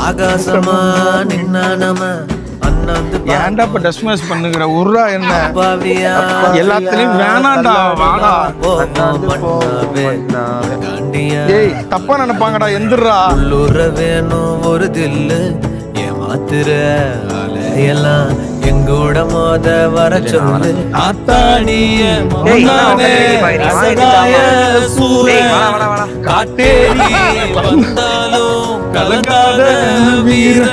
ஆகாசமா நின்னா நம்ம ஏன்டா இப்ப டஸ்மஸ் பண்ணுகிற உர்ரா என்ன எல்லாத்துலயும் வேணாண்டா வாடா ஏய் தப்பா நினைப்பாங்கடா எந்திரா உள்ளூர வேணும் ஒரு தில்லு ஏமாத்துற அலையெல்லாம் எங்கூட மோத வர சொல்லு ஆத்தாடிய காட்டேரி வந்தாலும் கலங்காத வீர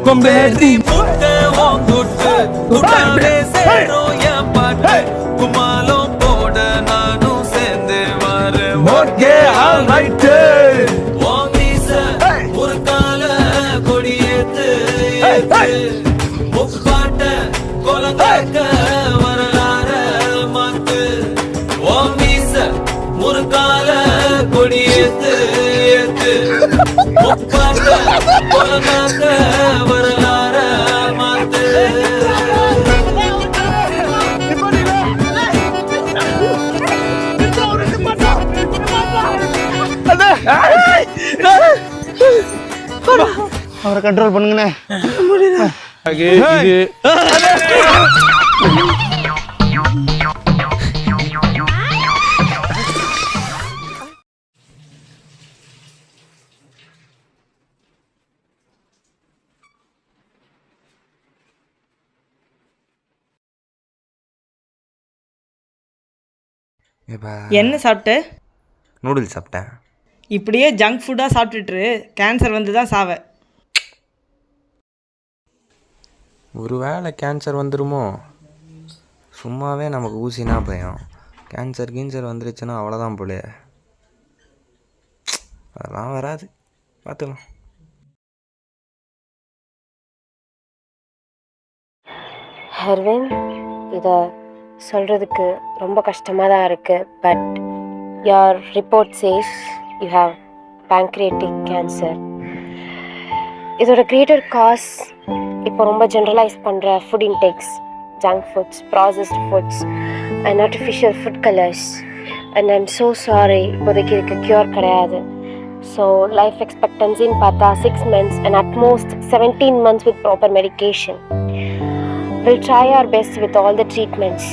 கொம்பேரி முட்டை ஓங்குட்டு குட்டாடே சேரும் என் பாட்டு குமாலும் போட நானும் சேர்ந்து வரேன் ஓகே ஆல் ரைட் ஒரு கால கொடியேத்து முப்பாட்ட கொலங்காக்க வரலாற மாத்து ஓம் வீச ஒரு கால கொடியேத்து ஏத்து முப்பாட்ட கொலங்காக்க வரலாற மாத்து அவரை கண்ட்ரோல் பண்ணுங்கண்ணே என்ன சாப்பிட்ட? நூடுல்ஸ் சாப்பிட்டேன். இப்படியே ஜங்க் ஃபுட்டாக சாப்பிட்டுட்டு கேன்சர் வந்து தான் சாவ. ஒரு வேளை கேன்சர் வந்துடுமோ? சும்மாவே நமக்கு ஊசினா பயம், கேன்சர் வந்துருச்சுன்னா அவ்வளோதான் போல. அதெல்லாம் வராது, பார்த்துக்கலாம். ஹர்வின், இதை சொல்கிறதுக்கு ரொம்ப கஷ்டமாக தான் இருக்குது. But your report says you have pancreatic cancer. இதோட கிரேட்டர் காஸ் இப்போ ரொம்ப ஜென்ரலைஸ் பண்ணுற food intakes, junk foods, processed foods and artificial food colours. And I'm so sorry, இப்போதைக்கு இதுக்கு க்யூர் கிடையாது. ஸோ லைஃப் எக்ஸ்பெக்டன்சின்னு பார்த்தா 6 months and at most 17 months with proper medication. We'll try our best with all the treatments.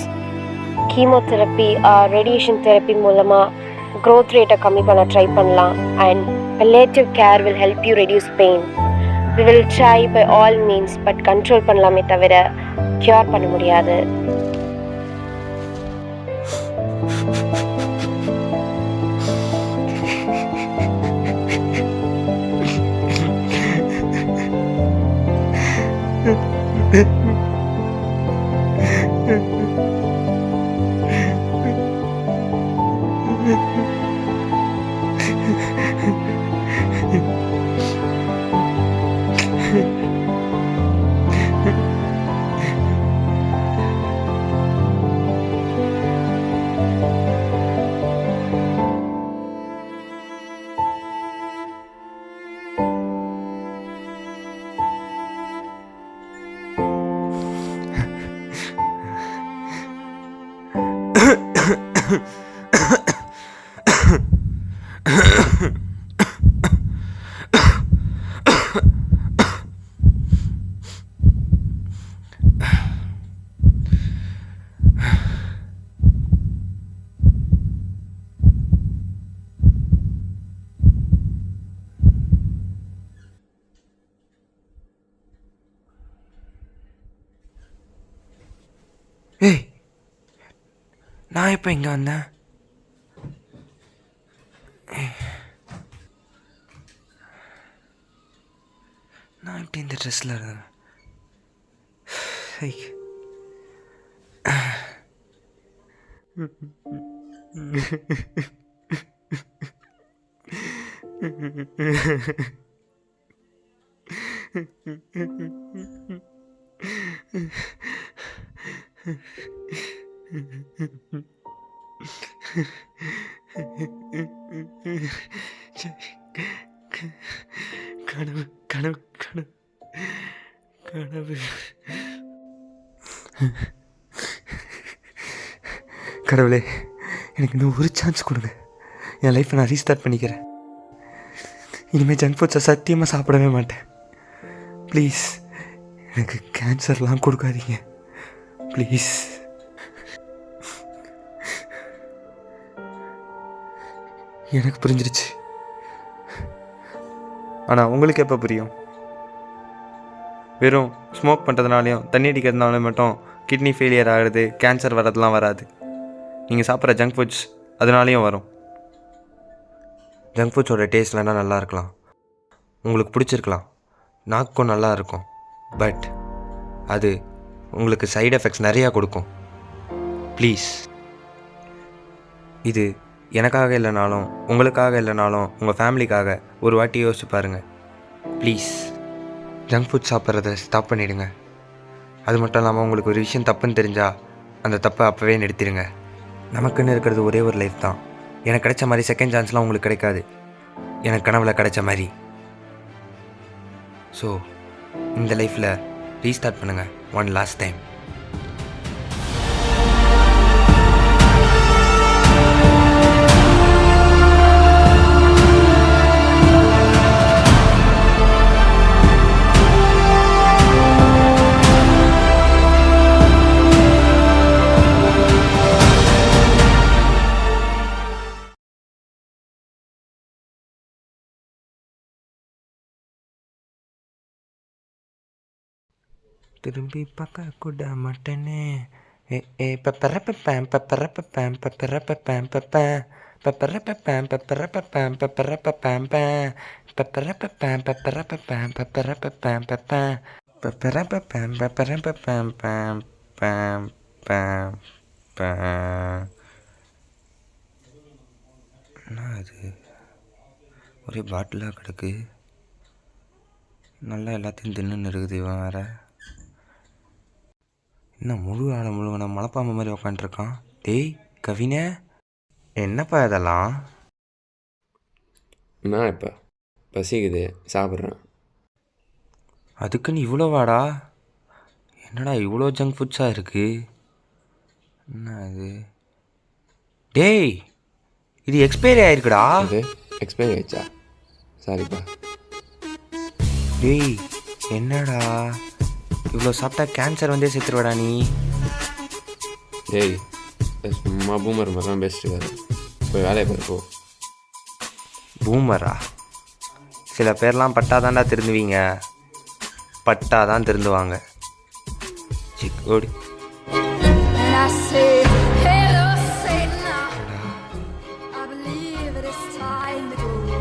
Chemotherapy radiation therapy மூலமாக growth ரேட்டை கம்மி பண்ண try பண்ணலாம். And palliative care will help you reduce pain. We will try by all means, but control பண்ணலாமே தவிர cure பண்ண முடியாது. ஏய், நான் எப்போ இங்கே வந்தேன்? நான் எப்படி இந்த ட்ரெஸ்ஸில் இருந்தேன்? கனவு கனவு கனவு கனவு கடவுளே, எனக்கு இன்னும் ஒரு சான்ஸ் கொடுங்க. என் லைஃப்பை நான் ரீஸ்டார்ட் பண்ணிக்கிறேன். இனிமேல் ஜங்க் ஃபுட்ஸை சத்தியமாக சாப்பிடவே மாட்டேன். ப்ளீஸ் எனக்கு கேன்சர்லாம் கொடுக்காதீங்க ப்ளீஸ். எனக்கு புரிஞ்சிருச்சு. ஆனால் உங்களுக்கு எப்போ புரியும்? வெறும் ஸ்மோக் பண்ணுறதுனாலையும் தண்ணி அடிக்கிறதுனாலையும் மட்டும் கிட்னி ஃபெயிலியர் ஆகிறது, கேன்சர் வர்றதுலாம் வராது. நீங்கள் சாப்பிட்ற ஜங்க் ஃபுட்ஸ் அதனாலேயும் வரும். ஜங்க் ஃபுட்ஸோட டேஸ்ட் வேணால் நல்லா இருக்கலாம், உங்களுக்கு பிடிச்சிருக்கலாம், நாக்கும் நல்லா இருக்கும். பட் அது உங்களுக்கு சைடு எஃபெக்ட்ஸ் நிறையா கொடுக்கும். ப்ளீஸ், இது எனக்காக இல்லைனாலும் உங்களுக்காக இல்லைனாலும் உங்கள் ஃபேமிலிக்காக ஒரு வாட்டி யோசிச்சு பாருங்கள். ப்ளீஸ் ஜங்க் ஃபுட் சாப்பிட்றத ஸ்டாப் பண்ணிவிடுங்க. அது மட்டும் இல்லாமல் உங்களுக்கு ஒரு விஷயம் தப்புன்னு தெரிஞ்சால் அந்த தப்பை அப்போவே நிறுத்திடுங்க. நமக்குன்னு இருக்கிறது ஒரே ஒரு லைஃப் தான். எனக்கு கிடைச்ச மாதிரி செகண்ட் சான்ஸ்லாம் உங்களுக்கு கிடைக்காது, எனக்கு கனவுல கிடைச்ச மாதிரி. ஸோ இந்த லைஃப்பில் ரீஸ்டார்ட் பண்ணுங்கள் ஒன் லாஸ்ட் டைம். திரும்பி பார்க்க கூட மாட்டேனே. ஏ பப்பரப்பேம் பப்பரப்பேம் பப்பரப்பேம் பப்பேம் பப்பரப்பேம் பப்பரப்பேம் பப்பரப்பேம் பப்பரப்பேம் பப்பரப்பேம் பப்பரப்பேம் பப்பேம் பப்பரப்பேம் பப்பரப்பேம் பேம் பேம் பேம் பேம். என்ன அது, ஒரே பாட்டிலாக கிடக்கு. நல்லா எல்லாத்தையும் தின்னுன்னு இருக்குது இவன் வேறு. இன்னும் முழு ஆளை முழுவன மலைப்பாம்பு மாதிரி உக்காண்ட்ருக்கான். டேய் கவின, என்னப்பா இதெல்லாம்? நான் இப்போ பசிக்குது, சாப்பிட்றேன். அதுக்குன்னு இவ்வளோ வாடா? என்னடா இவ்வளோ ஜங்க் ஃபுட்ஸாக இருக்குது? என்ன இது? டேய் இது எக்ஸ்பைரி ஆகிருக்குடா. இது எக்ஸ்பைரி ஆயிடுச்சா? சாரிப்பா. டேய் என்னடா இவ்வளோ சாப்பிட்டா கேன்சர் வந்தே செத்துருவாடா நீ. டேய் சும்மா பூமர் மாதிரிலாம் பேசிட்டு இருக்காது, போய் வேலையை பாருப்போ. பூமரா? சில பேர்லாம் பட்டாதான்டா திருந்துவீங்க, பட்டாதான் திருந்துவாங்க. சிக் ஓடி. And I say, hello, Satan. I believe it is time to go.